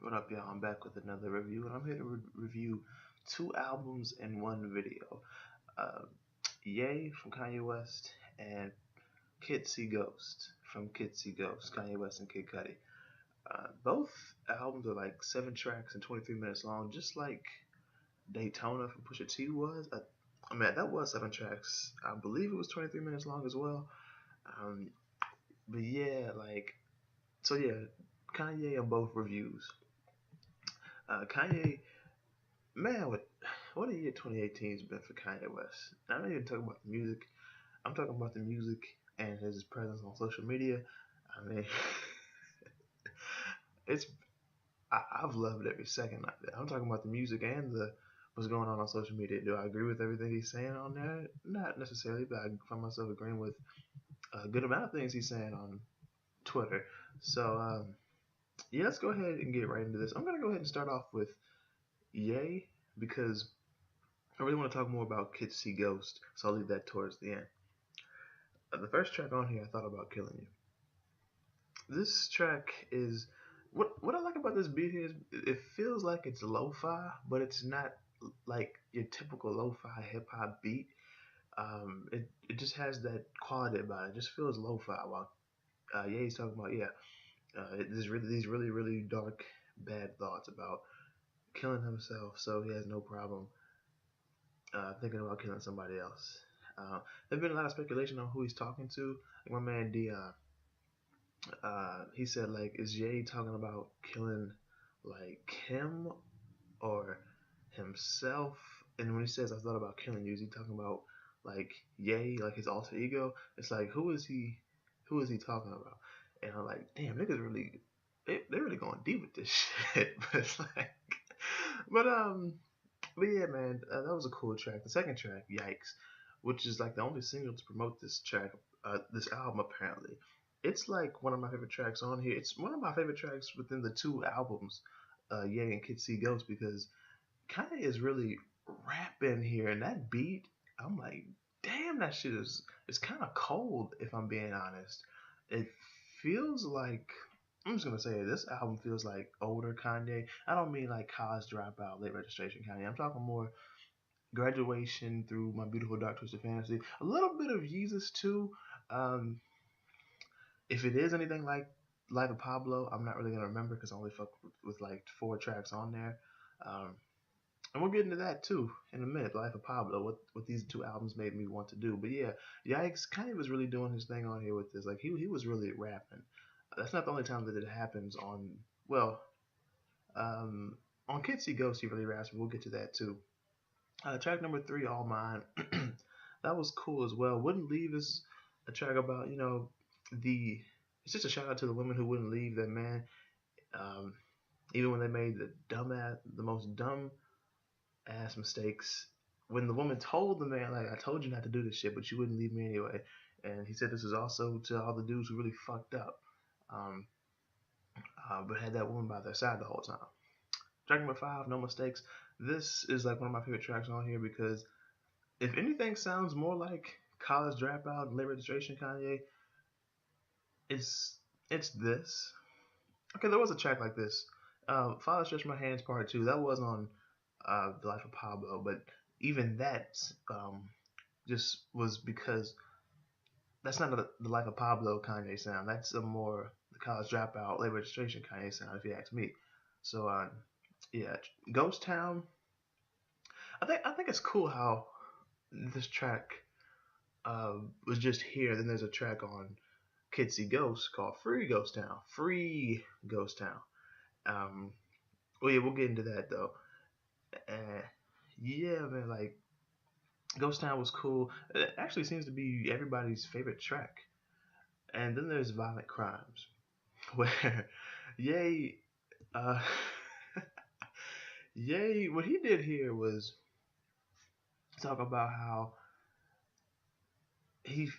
What up, y'all? I'm back with another review, and I'm here to review two albums in one video. Uh, Yay from Kanye West and Kid See Ghost from Kid See Ghost, Kanye West and Kid Cudi. Both albums are like 7 tracks and 23 minutes long, just like Daytona from Pusha T was. I mean, that was 7 tracks. I believe it was 23 minutes long as well. Um, but yeah, so yeah, Kanye on both reviews. Kanye, man, what a year 2018's been for Kanye West. I'm not even talking about the music. I'm talking about the music and his presence on social media. I mean, it's I've loved every second of it. I'm talking about the music and the what's going on social media. Do I agree with everything he's saying on there? Not necessarily, but I find myself agreeing with a good amount of things he's saying on Twitter. So yeah, let's go ahead and get right into this. I'm gonna go ahead and start off with Yay because I really want to talk more about Kids See Ghost, so I'll leave that towards the end. The first track on here, I thought about killing you. This track is what I like about this beat here is it feels like it's lo-fi, but it's not like your typical lo-fi hip hop beat. It just has that quality about it. It just feels lo-fi. While yeah, he's talking about these really dark bad thoughts about killing himself, so he has no problem thinking about killing somebody else. There's been a lot of speculation on who he's talking to. Like my man Dion, he said like, is Jay talking about killing like him or himself? And when he says I thought about killing you, is he talking about like Ye, like his alter ego? It's like who is he? Who is he talking about? And I'm like, damn, niggas really, they're really going deep with this shit. But it's like, but but yeah, man, that was a cool track. The second track, Yikes, which is like the only single to promote this track, this album apparently. It's like one of my favorite tracks on here. It's one of my favorite tracks within the two albums, Ye and Kid See Ghost, because Kanye is really rapping here, and that beat, I'm like, damn, that shit is it's kind of cold if I'm being honest. It feels like I'm just gonna say it, this album feels like older Kanye. I don't mean like college dropout, late registration Kanye. I'm talking more graduation through my beautiful dark twisted fantasy. A little bit of Yeezus too. Um, if it is anything like Life of Pablo, I'm not really gonna remember because I only fuck with like 4 tracks on there. Um, and we'll get into that too in a minute. Life of Pablo, what these two albums made me want to do. But yeah, Yikes Kanye was really doing his thing on here with this. Like he was really rapping. That's not the only time that it happens on well, um, on Kids See Ghost he really raps. But we'll get to that too. Track number 3, All Mine. That was cool as well. Wouldn't Leave is a track about the. It's just a shout out to the women who wouldn't leave their man, um, even when they made the most dumb ass mistakes. When the woman told the man like, "I told you not to do this shit, but you wouldn't leave me anyway," and he said this was also to all the dudes who really fucked up, um, but had that woman by their side the whole time. Track number 5, No Mistakes. This is like one of my favorite tracks on here because if anything sounds more like college dropout, late registration Kanye, it's it's this. Okay, there was a track like this. Father Stretch My Hands Part 2. That was on The Life of Pablo, but even that just was because that's not the Life of Pablo Kanye sound. That's a more the college dropout, late registration Kanye sound, if you ask me. So yeah, Ghost Town. I think it's cool how this track was just here. Then there's a track on Kids See Ghost called Free Ghost Town. Free Ghost Town. Well, yeah, we'll get into that though. Uh, yeah, man, like Ghost Town was cool. It actually seems to be everybody's favorite track. And then there's Violent Crimes, where Ye, uh, Ye, what he did here was talk about how he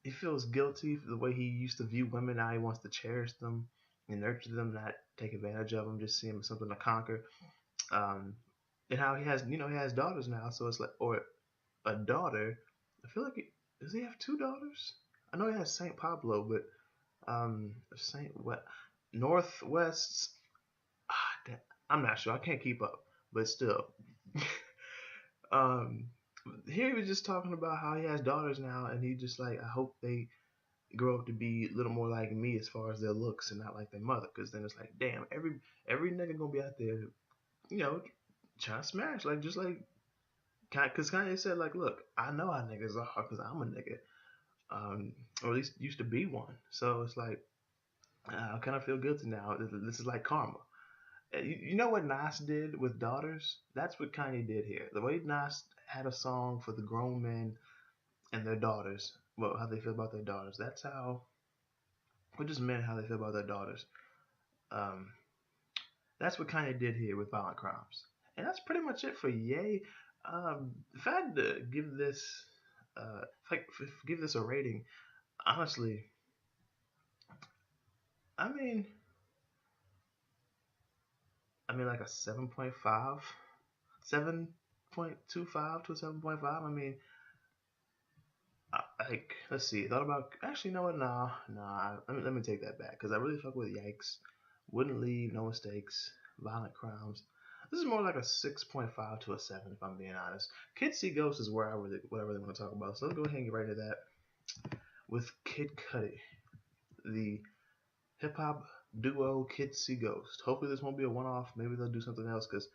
he feels guilty for the way he used to view women. Now he wants to cherish them and nurture them, not take advantage of them, just see them as something to conquer. Um, and how he has daughters now, so it's like, or a daughter. I feel like does he have 2 daughters? I know he has Saint Pablo, but Saint what Northwest. I'm not sure. I can't keep up, but still. um, Here he was just talking about how he has daughters now, and he just like, I hope they grow up to be a little more like me as far as their looks and not like their mother. Because then it's like, damn, every nigga gonna be out there, you know, trying to smash like just like. Because Kanye said like, look, I know how niggas are because I'm a nigga, or at least used to be one. So it's like I kind of feel guilty now. This is like karma. You know what Nas did with daughters? That's what Kanye did here. The way Nas had a song for the grown men and their daughters, well, how they feel about their daughters. That's how, with just men, how they feel about their daughters. Um, that's what Kanye did here with Violent Crimes. And that's pretty much it for Ye. If I had to give this, give this a rating, honestly, I mean, like a 7.5, 7.25 to a 7.5. I mean, like, let's see. Thought about actually, you know what? Nah. Let me take that back because I really fuck with Yikes, Wouldn't Leave, No Mistakes, Violent Crimes. This is more like a 6.5 to a 7, if I'm being honest. Kid See Ghost is where what I really want to talk about. So let's go ahead and get right into that with Kid Cudi, the hip hop duo Kid See Ghost. Hopefully this won't be a one off. Maybe they'll do something else because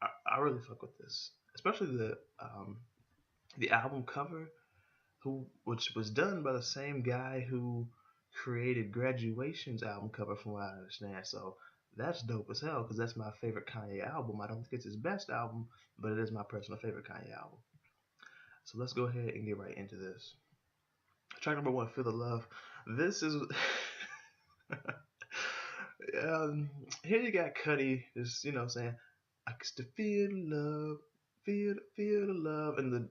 I really fuck with this, especially the album cover, which was done by the same guy who created Graduation's album cover, from what I understand. So that's dope as hell because that's my favorite Kanye album. I don't think it's his best album, but it is my personal favorite Kanye album. So let's go ahead and get right into this. Track number one, Feel the Love. This is here you got Cudi, just saying, I can still feel the love, feel the love, and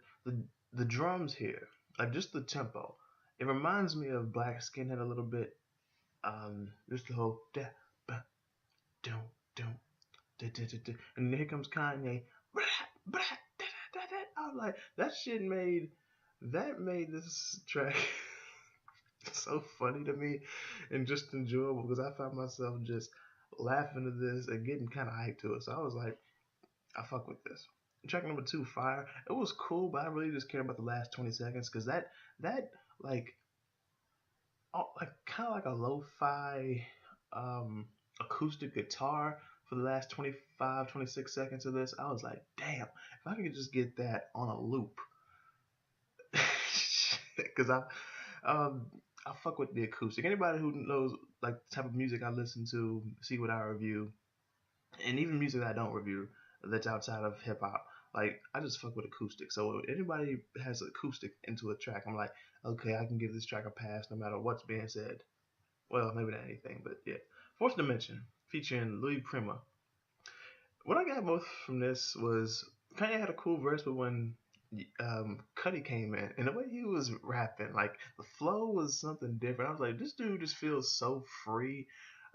the drums here, like just the tempo. It reminds me of Black Skinhead a little bit. Just the whole da ba dum dum da da da da, and then here comes Kanye. Blah, blah, da, da, da, da. I was like, that made this track so funny to me and just enjoyable because I found myself just laughing at this and getting kind of hyped to it. So I was like, I fuck with this. Track number two, Fire. It was cool, but I really just cared about the last 20 seconds because that like like kind of like a lo-fi acoustic guitar for the last 25, 26 seconds of this. I was like, damn, if I could just get that on a loop, because um, I fuck with the acoustic. Anybody who knows like the type of music I listen to, see what I review, and even music that I don't review that's outside of hip hop. Like I just fuck with acoustic. So if anybody has acoustic into a track, I'm like, okay, I can give this track a pass no matter what's being said. Well, maybe not anything, but yeah. Fourth Dimension featuring Louis Prima. What I got most from this was Kanye had a cool verse, but when Cudi came in and the way he was rapping, like the flow was something different. I was like, this dude just feels so free.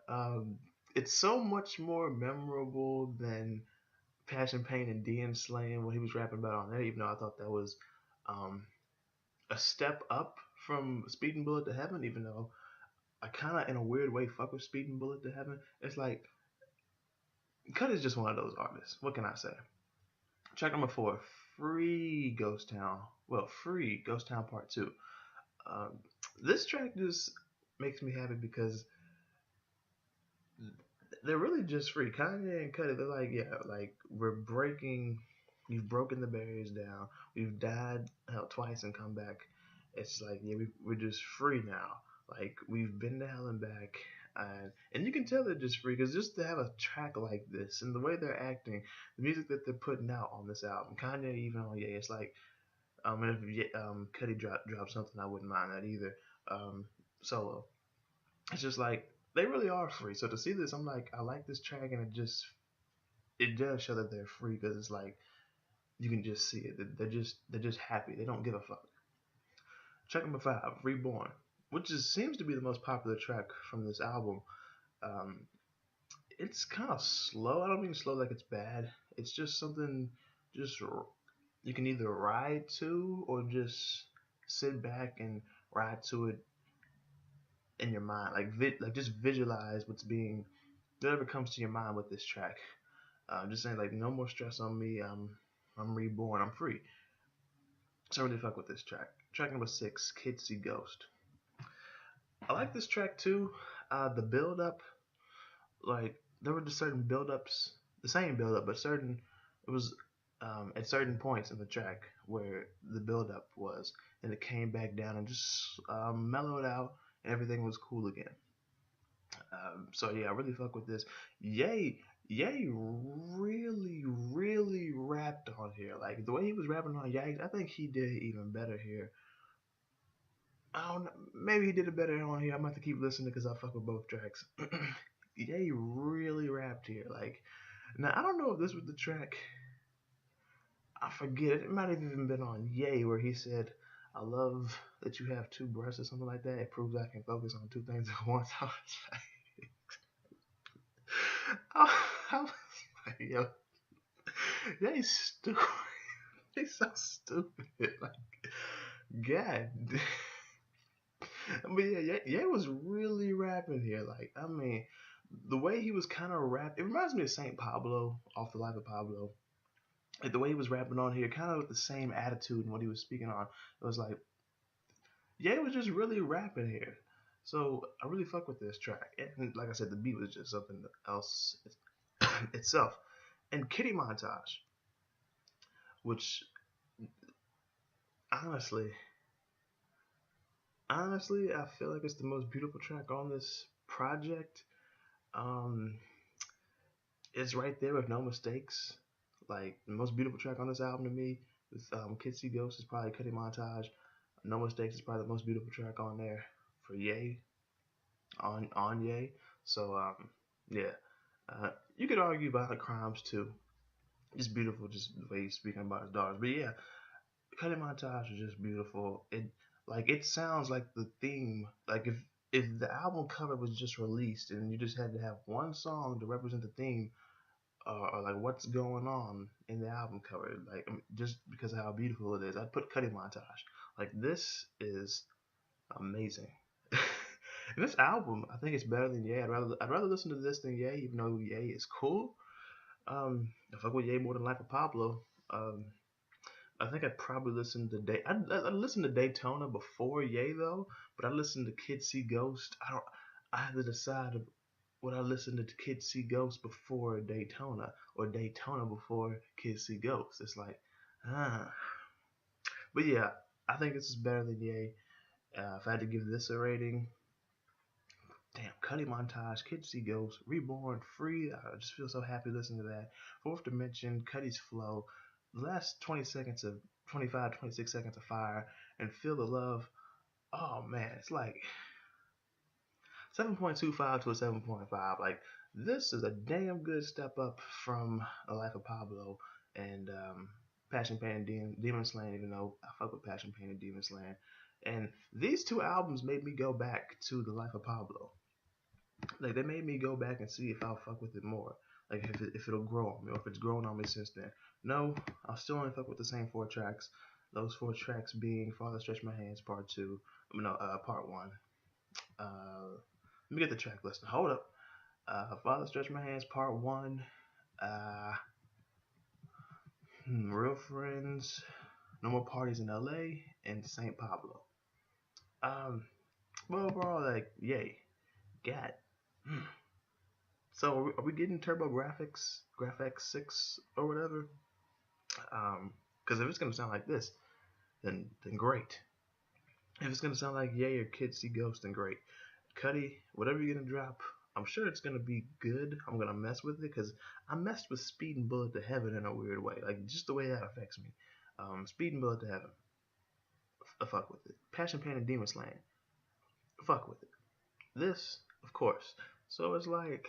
Um, it's so much more memorable than Passion, Pain, and DN Slaying what he was rapping about on there. Even though I thought that was um, a step up from Speeding Bullet to Heaven. Even though I kind of, in a weird way, fuck with Speeding Bullet to Heaven. It's like Cut is just one of those artists. What can I say? Track number four, Free Ghost Town. Well, Free Ghost Town Part 2. Um, this track just makes me happy because they're really just free. Kanye and Cudi, they're like, yeah, like we've broken the barriers down. We've died hell twice and come back. It's like, yeah, we're just free now. Like we've been to hell and back, and you can tell they're just free because just to have a track like this and the way they're acting, the music that they're putting out on this album, Kanye even on yeah, it's like, and if Cudi drop something, I wouldn't mind that either. Solo, it's just like they really are free. So to see this, I'm like, I like this track, and it does show that they're free because it's like you can just see it. They're just happy. They don't give a fuck. Track number five, Reborn, which seems to be the most popular track from this album. Um, it's kind of slow. I don't mean slow like it's bad. It's just something just you can either ride to or just sit back and ride to it in your mind. Like just visualize whatever comes to your mind with this track. Just saying like no more stress on me. I'm reborn. I'm free. So I really fuck with this track. Track number 6, Kids See Ghost. I like this track too. The build up, like there were just certain build ups, the same build up, but certain it was at certain points in the track where the build up was, and it came back down and just mellowed out, and everything was cool again. So yeah, I really fuck with this. Yay, Yay really rapped on here. Like the way he was rapping on Yay, I think he did even better here. I don't know, maybe he did it better on here. I'm gonna have to keep listening because I fuck with both tracks. Yay really rapped here. Like now I don't know if this was the track. I forget it. It might have even been on Yay where he said, "I love that you have two breasts" or something like that. It proves I can focus on two things at once. I was like, I was like, yo, Yay stupid. He's so stupid. Like, God. But yeah, Ye was really rapping here. Like, I mean, the way he was kind of rap, it reminds me of Saint Pablo off the Life of Pablo. Like the way he was rapping on here, kind of with the same attitude and what he was speaking on. It was like Ye was just really rapping here. So I really fuck with this track. And like I said, the beat was just something else itself. And Kitty Montage, which honestly, honestly, I feel like it's the most beautiful track on this project. Um, it's right there with no mistakes. Like the most beautiful track on this album to me with Kids See Ghost is probably Cudi Montage. No Mistakes is probably the most beautiful track on there for Ye on Ye. So yeah, you could argue about the crimes too. Just beautiful, just the way he's speaking about his daughters. But yeah, Cudi Montage is just beautiful. It sounds like the theme. Like if the album cover was just released and you just had to have one song to represent the theme, or like what's going on in the album cover. Like I mean, just because of how beautiful it is, I'd put Cudi Montage. Like this is amazing. And this album, I think it's better than Ye. I'd rather listen to this than Ye, even though Ye is cool. I fuck with Ye more than Life of Pablo. Um, I think I'd probably listen to I'd listen to Daytona before Ye though, but I listened to Kids See Ghost. I had to decide would I listen to Kids See Ghosts before Daytona or Daytona before Kids See Ghosts? It's like, ah. But yeah, I think this is better than Ye. If I had to give this a rating, damn, Cudi Montage, Kids See Ghosts, Reborn, Free. I just feel so happy listening to that. Fourth Dimension, Cudi's flow, the last 20 seconds of 25, 26 seconds of fire, and Feel the Love. Oh man, it's like 7.25 to a 7.5. Like this is a damn good step up from A Life of Pablo and Passion Pain and Demon Slaying. Even though I fuck with Passion Pain and Demon Slaying, and these two albums made me go back to The Life of Pablo. Like they made me go back and see if I'll fuck with it more. Like if it'll grow on me or if it's grown on me since then. No, I'll still only fuck with the same four tracks. Those four tracks being Father Stretch My Hands Part 2. No, Part 1. Let me get the track list. Hold up. Father Stretch My Hands Part 1. Uh, Real Friends. No More Parties in LA. And St. Pablo. Um, well, overall, like, yay. God. So, are we getting Turbo Graphics? Graphics 6 or whatever? Because if it's going to sound like this, then great. If it's going to sound like Yay or Kids See Ghost, then great. Cudi, whatever you're gonna drop, I'm sure it's gonna be good. I'm gonna mess with it because I messed with Speed and Bullet to Heaven in a weird way, like just the way that affects me. Speed and Bullet to Heaven, I fuck with it. Passion Pain and Demon Slaying, fuck with it. This, of course. So it's like,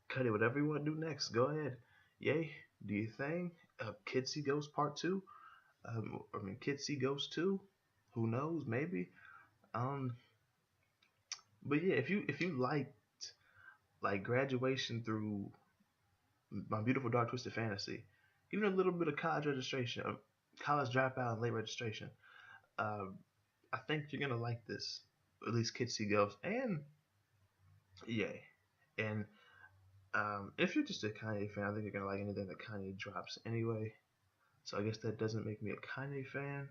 Cudi, whatever you want to do next, go ahead. Yay, do your thing. Kids See Ghost Part 2. Kids See Ghost 2. Who knows? Maybe. Um, but yeah, if you like graduation through My Beautiful Dark Twisted Fantasy, even a little bit of college registration, college dropout, and late registration. Uh, I think you're gonna like this. At least Kids See Ghosts and Yay. And If you're just a Kanye fan, I think you're gonna like anything that Kanye drops anyway. So I guess that doesn't make me a Kanye fan,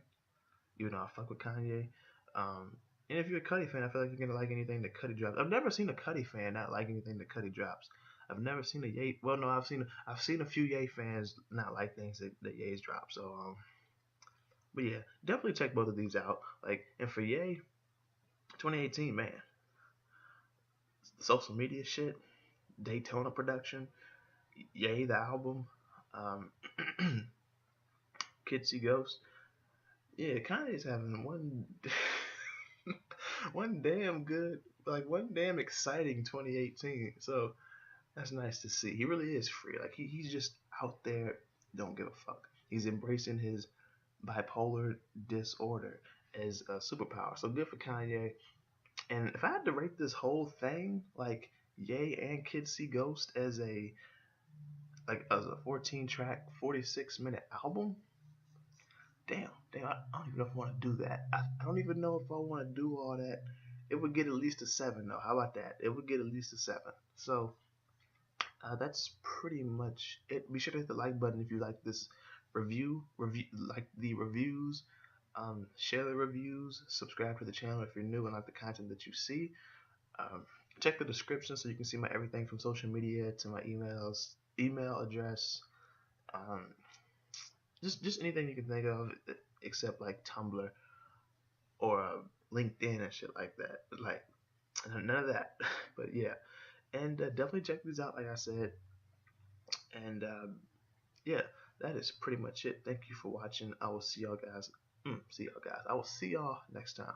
even though I fuck with Kanye. Um, and if you're a Cudi fan, I feel like you're gonna like anything that Cudi drops. I've never seen a Cudi fan not like anything that Cudi drops. I've never seen a Ye. Well, no, I've seen a few Ye fans not like things that Ye's drop. So but yeah, definitely check both of these out. Like, and for Ye, 2018, man, social media shit, Daytona production, Ye the album, um, Kids See Ghost. Yeah, Kanye's having one damn good, like one damn exciting 2018. So that's nice to see. He really is free. Like he's just out there, don't give a fuck. He's embracing his bipolar disorder as a superpower. So good for Kanye. And if I had to rate this whole thing, like Ye and Kids See Ghost as a 14 track, 46-minute album, damn, I don't even know if I want to do that. I don't even know if I want to do all that. It would get at least a 7 though. How about that? It would get at least a 7. So that's pretty much it. Be sure to hit the like button if you like this review like the reviews. Share the reviews. Subscribe to the channel if you're new and like the content that you see. Um, Check the description so you can see my everything from social media to my email address. Um, just anything you can think of except like Tumblr or LinkedIn and shit like that. Like none of that. But yeah, and definitely check these out. Like I said, and yeah, that is pretty much it. Thank you for watching. I will see y'all guys. I will see y'all next time.